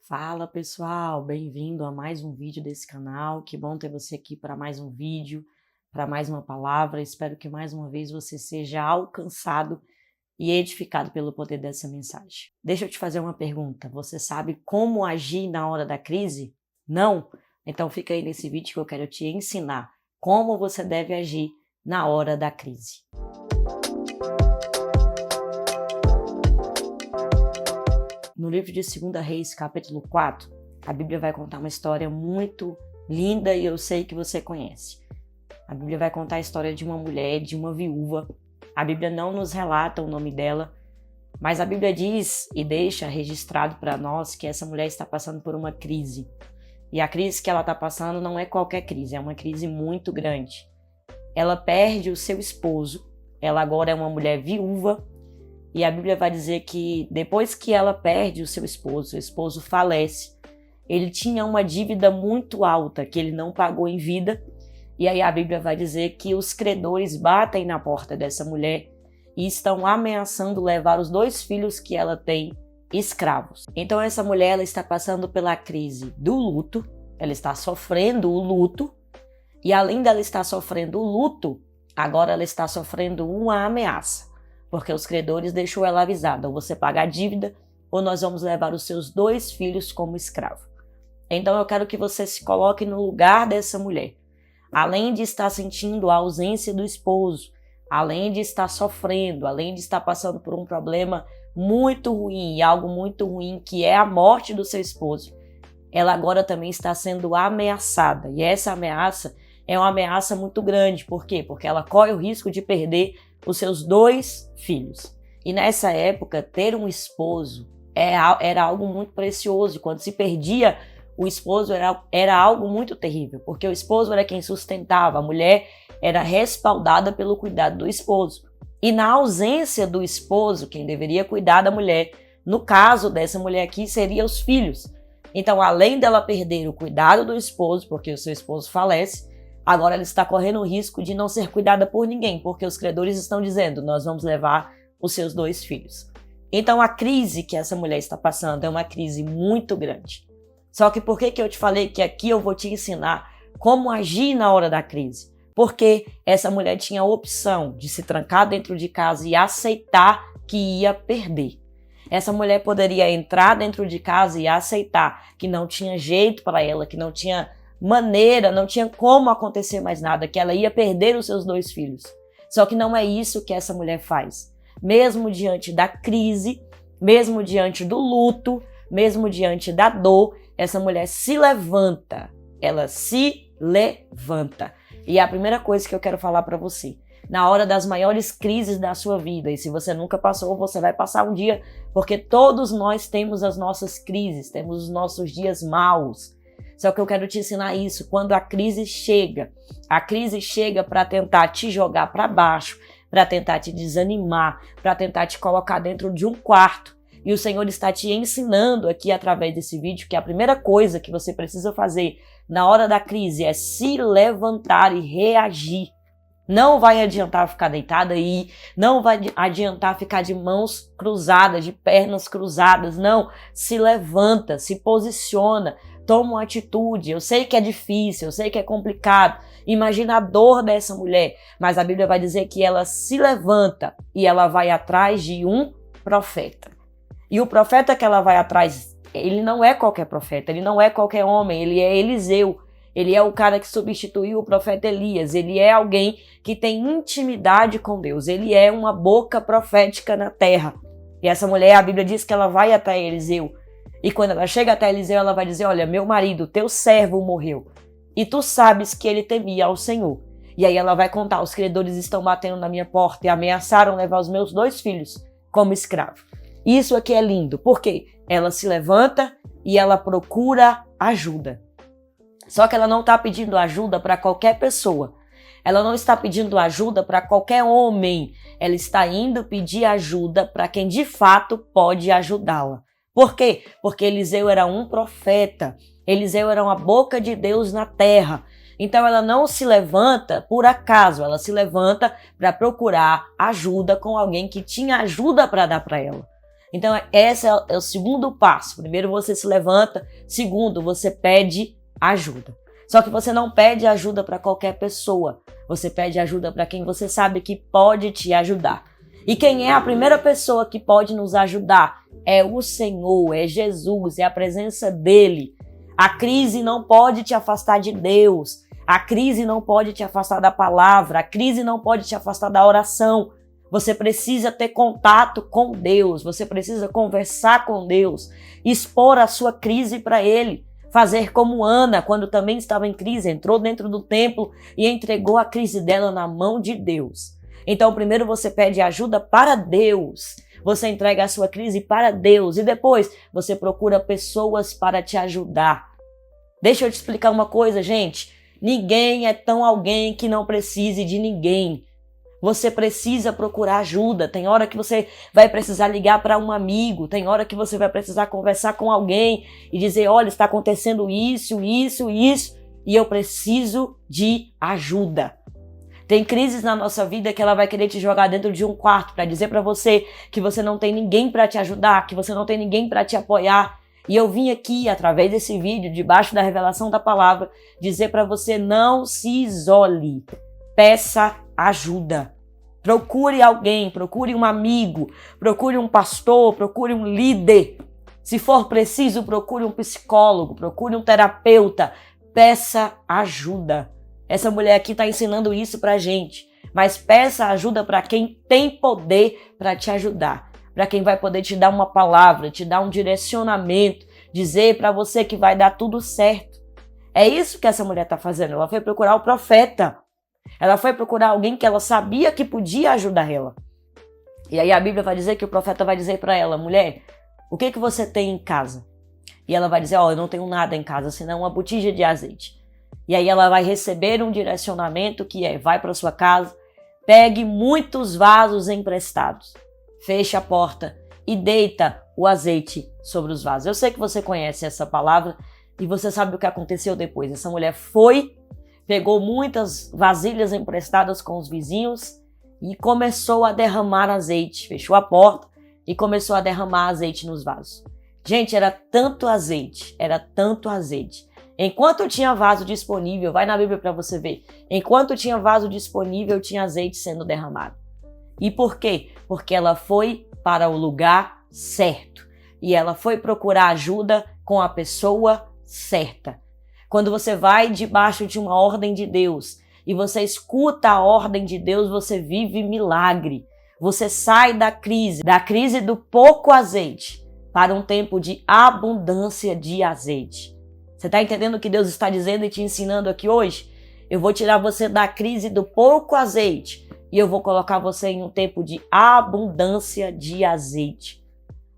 Fala pessoal, bem-vindo a mais um vídeo desse canal. Que bom ter você aqui para mais um vídeo, para mais uma palavra. Espero que mais uma vez você seja alcançado e edificado pelo poder dessa mensagem. Deixa eu te fazer uma pergunta. Você sabe como agir na hora da crise? Não? Então fica aí nesse vídeo que eu quero te ensinar como você deve agir na hora da crise. No livro de 2 Reis, capítulo 4, a Bíblia vai contar uma história muito linda e eu sei que você conhece. A Bíblia vai contar a história de uma mulher, de uma viúva. A Bíblia não nos relata o nome dela, mas a Bíblia diz e deixa registrado para nós que essa mulher está passando por uma crise. E a crise que ela está passando não é qualquer crise, é uma crise muito grande. Ela perde o seu esposo, ela agora é uma mulher viúva. E a Bíblia vai dizer que depois que ela perde o seu esposo falece. Ele tinha uma dívida muito alta que ele não pagou em vida. E aí a Bíblia vai dizer que os credores batem na porta dessa mulher e estão ameaçando levar os 2 filhos que ela tem escravos. Então essa mulher ela está passando pela crise do luto, ela está sofrendo o luto. E além dela estar sofrendo o luto, agora ela está sofrendo uma ameaça. Porque os credores deixou ela avisada, ou você paga a dívida, ou nós vamos levar os seus 2 filhos como escravo. Então eu quero que você se coloque no lugar dessa mulher. Além de estar sentindo a ausência do esposo, além de estar sofrendo, além de estar passando por um problema muito ruim, algo muito ruim, que é a morte do seu esposo, ela agora também está sendo ameaçada. E essa ameaça é uma ameaça muito grande. Por quê? Porque ela corre o risco de perder os seus 2 filhos. E nessa época, ter um esposo era algo muito precioso. Quando se perdia o esposo, era algo muito terrível, porque o esposo era quem sustentava, a mulher era respaldada pelo cuidado do esposo. E na ausência do esposo, quem deveria cuidar da mulher, no caso dessa mulher aqui, seriam os filhos. Então, além dela perder o cuidado do esposo, porque o seu esposo falece, agora ela está correndo o risco de não ser cuidada por ninguém, porque os credores estão dizendo, nós vamos levar os seus 2 filhos. Então a crise que essa mulher está passando é uma crise muito grande. Só que por que eu te falei que aqui eu vou te ensinar como agir na hora da crise? Porque essa mulher tinha a opção de se trancar dentro de casa e aceitar que ia perder. Essa mulher poderia entrar dentro de casa e aceitar que não tinha jeito para ela, que não tinha maneira, não tinha como acontecer mais nada, que ela ia perder os seus 2 filhos. Só que não é isso que essa mulher faz. Mesmo diante da crise, mesmo diante do luto, mesmo diante da dor, essa mulher se levanta. Ela se levanta. E é a primeira coisa que eu quero falar para você. Na hora das maiores crises da sua vida, e se você nunca passou, você vai passar um dia, porque todos nós temos as nossas crises, temos os nossos dias maus. Só que eu quero te ensinar isso, quando a crise chega para tentar te jogar para baixo, para tentar te desanimar, para tentar te colocar dentro de um quarto. E o Senhor está te ensinando aqui através desse vídeo que a primeira coisa que você precisa fazer na hora da crise é se levantar e reagir. Não vai adiantar ficar deitada aí, não vai adiantar ficar de mãos cruzadas, de pernas cruzadas, não. Se levanta, se posiciona, toma uma atitude. Eu sei que é difícil, eu sei que é complicado. Imagina a dor dessa mulher, mas a Bíblia vai dizer que ela se levanta e ela vai atrás de um profeta. E o profeta que ela vai atrás, ele não é qualquer profeta, ele não é qualquer homem, ele é Eliseu. Ele é o cara que substituiu o profeta Elias. Ele é alguém que tem intimidade com Deus. Ele é uma boca profética na terra. E essa mulher, a Bíblia diz que ela vai até Eliseu. E quando ela chega até Eliseu, ela vai dizer, olha, meu marido, teu servo morreu. E tu sabes que ele temia ao Senhor. E aí ela vai contar, os credores estão batendo na minha porta e ameaçaram levar os meus 2 filhos como escravo. Isso aqui é lindo. Por quê? Ela se levanta e ela procura ajuda. Só que ela não está pedindo ajuda para qualquer pessoa. Ela não está pedindo ajuda para qualquer homem. Ela está indo pedir ajuda para quem de fato pode ajudá-la. Por quê? Porque Eliseu era um profeta. Eliseu era uma boca de Deus na terra. Então ela não se levanta por acaso. Ela se levanta para procurar ajuda com alguém que tinha ajuda para dar para ela. Então, esse é o segundo passo. Primeiro, você se levanta. Segundo, você pede ajuda. Só que você não pede ajuda para qualquer pessoa. Você pede ajuda para quem você sabe que pode te ajudar. E quem é a primeira pessoa que pode nos ajudar? É o Senhor, é Jesus, é a presença dele. A crise não pode te afastar de Deus. A crise não pode te afastar da palavra. A crise não pode te afastar da oração. Você precisa ter contato com Deus. Você precisa conversar com Deus. Expor a sua crise para Ele. Fazer como Ana, quando também estava em crise, entrou dentro do templo e entregou a crise dela na mão de Deus. Então, primeiro você pede ajuda para Deus. Você entrega a sua crise para Deus. E depois você procura pessoas para te ajudar. Deixa eu te explicar uma coisa, gente. Ninguém é tão alguém que não precise de ninguém. Você precisa procurar ajuda. Tem hora que você vai precisar ligar para um amigo. Tem hora que você vai precisar conversar com alguém e dizer, olha, está acontecendo isso. E eu preciso de ajuda. Tem crises na nossa vida que ela vai querer te jogar dentro de um quarto para dizer para você que você não tem ninguém para te ajudar, que você não tem ninguém para te apoiar. E eu vim aqui, através desse vídeo, debaixo da revelação da palavra, dizer para você não se isole. Peça ajuda. Procure alguém, procure um amigo, procure um pastor, procure um líder. Se for preciso, procure um psicólogo, procure um terapeuta. Peça ajuda. Essa mulher aqui está ensinando isso pra gente. Mas peça ajuda para quem tem poder para te ajudar. Para quem vai poder te dar uma palavra, te dar um direcionamento, dizer para você que vai dar tudo certo. É isso que essa mulher está fazendo. Ela foi procurar o profeta. Ela foi procurar alguém que ela sabia que podia ajudar ela. E aí a Bíblia vai dizer que o profeta vai dizer para ela, mulher, o que você tem em casa? E ela vai dizer, eu não tenho nada em casa, senão uma botija de azeite. E aí ela vai receber um direcionamento que vai para sua casa, pegue muitos vasos emprestados, feche a porta e deita o azeite sobre os vasos. Eu sei que você conhece essa palavra e você sabe o que aconteceu depois. Essa mulher foi, pegou muitas vasilhas emprestadas com os vizinhos e começou a derramar azeite. Fechou a porta e começou a derramar azeite nos vasos. Gente, era tanto azeite. Enquanto tinha vaso disponível, vai na Bíblia para você ver. Enquanto tinha vaso disponível, tinha azeite sendo derramado. E por quê? Porque ela foi para o lugar certo. E ela foi procurar ajuda com a pessoa certa. Quando você vai debaixo de uma ordem de Deus e você escuta a ordem de Deus, você vive milagre. Você sai da crise do pouco azeite, para um tempo de abundância de azeite. Você está entendendo o que Deus está dizendo e te ensinando aqui hoje? Eu vou tirar você da crise do pouco azeite e eu vou colocar você em um tempo de abundância de azeite.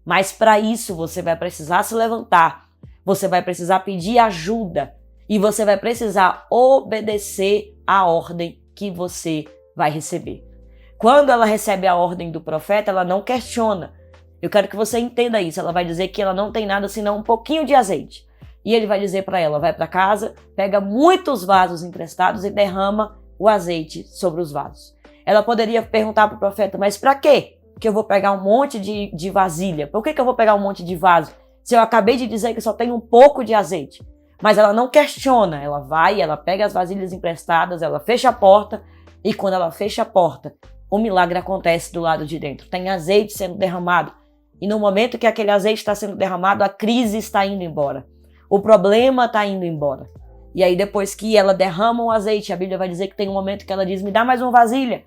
Mas para isso você vai precisar se levantar, você vai precisar pedir ajuda e você vai precisar obedecer a ordem que você vai receber. Quando ela recebe a ordem do profeta, ela não questiona. Eu quero que você entenda isso. Ela vai dizer que ela não tem nada senão um pouquinho de azeite. E ele vai dizer para ela, vai para casa, pega muitos vasos emprestados e derrama o azeite sobre os vasos. Ela poderia perguntar para o profeta, mas para quê? Que eu vou pegar um monte de vasilha. Por que eu vou pegar um monte de vaso? Se eu acabei de dizer que só tem um pouco de azeite. Mas ela não questiona. Ela vai, ela pega as vasilhas emprestadas, ela fecha a porta. E quando ela fecha a porta, o milagre acontece do lado de dentro. Tem azeite sendo derramado. E no momento que aquele azeite está sendo derramado, a crise está indo embora. O problema está indo embora. E aí depois que ela derrama o azeite, a Bíblia vai dizer que tem um momento que ela diz, me dá mais uma vasilha.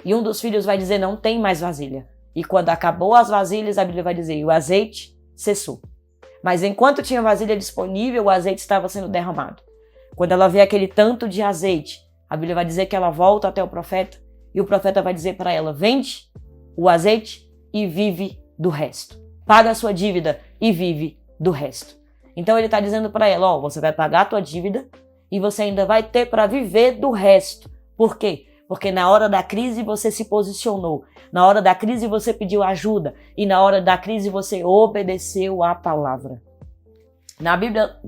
E um dos filhos vai dizer, não tem mais vasilha. E quando acabou as vasilhas, a Bíblia vai dizer, o azeite cessou. Mas enquanto tinha vasilha disponível, o azeite estava sendo derramado. Quando ela vê aquele tanto de azeite, a Bíblia vai dizer que ela volta até o profeta e o profeta vai dizer para ela, vende o azeite e vive do resto. Paga a sua dívida e vive do resto. Então ele está dizendo para ela, você vai pagar a tua dívida e você ainda vai ter para viver do resto. Por quê? Porque na hora da crise você se posicionou, na hora da crise você pediu ajuda e na hora da crise você obedeceu à palavra. Na Bíblia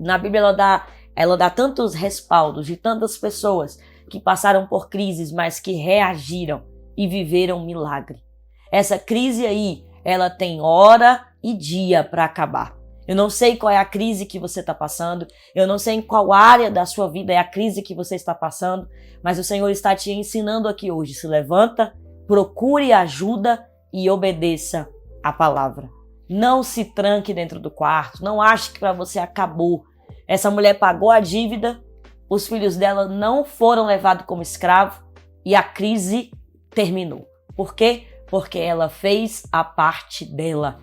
ela dá tantos respaldos de tantas pessoas que passaram por crises, mas que reagiram e viveram milagre. Essa crise aí, ela tem hora e dia para acabar. Eu não sei qual é a crise que você está passando, eu não sei em qual área da sua vida é a crise que você está passando, mas o Senhor está te ensinando aqui hoje. Se levanta, procure ajuda e obedeça a palavra. Não se tranque dentro do quarto, não ache que para você acabou. Essa mulher pagou a dívida, os filhos dela não foram levados como escravo e a crise terminou. Por quê? Porque ela fez a parte dela.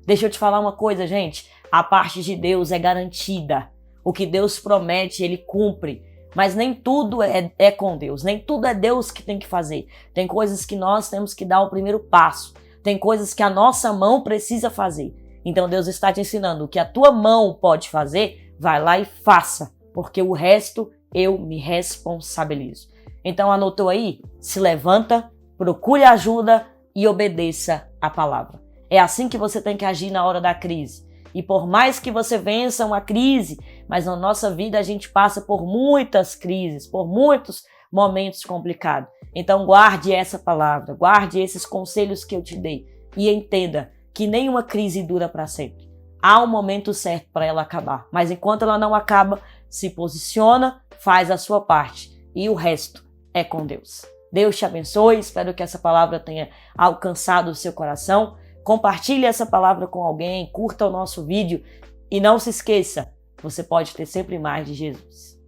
Deixa eu te falar uma coisa, gente. A parte de Deus é garantida. O que Deus promete, Ele cumpre. Mas nem tudo é com Deus. Nem tudo é Deus que tem que fazer. Tem coisas que nós temos que dar o primeiro passo. Tem coisas que a nossa mão precisa fazer. Então Deus está te ensinando o que a tua mão pode fazer, vai lá e faça. Porque o resto eu me responsabilizo. Então anotou aí? Se levanta, procure ajuda e obedeça a palavra. É assim que você tem que agir na hora da crise. E por mais que você vença uma crise, mas na nossa vida a gente passa por muitas crises, por muitos momentos complicados. Então guarde essa palavra, guarde esses conselhos que eu te dei e entenda que nenhuma crise dura para sempre. Há um momento certo para ela acabar, mas enquanto ela não acaba, se posiciona, faz a sua parte e o resto é com Deus. Deus te abençoe, espero que essa palavra tenha alcançado o seu coração. Compartilhe essa palavra com alguém, curta o nosso vídeo e não se esqueça, você pode ter sempre mais de Jesus.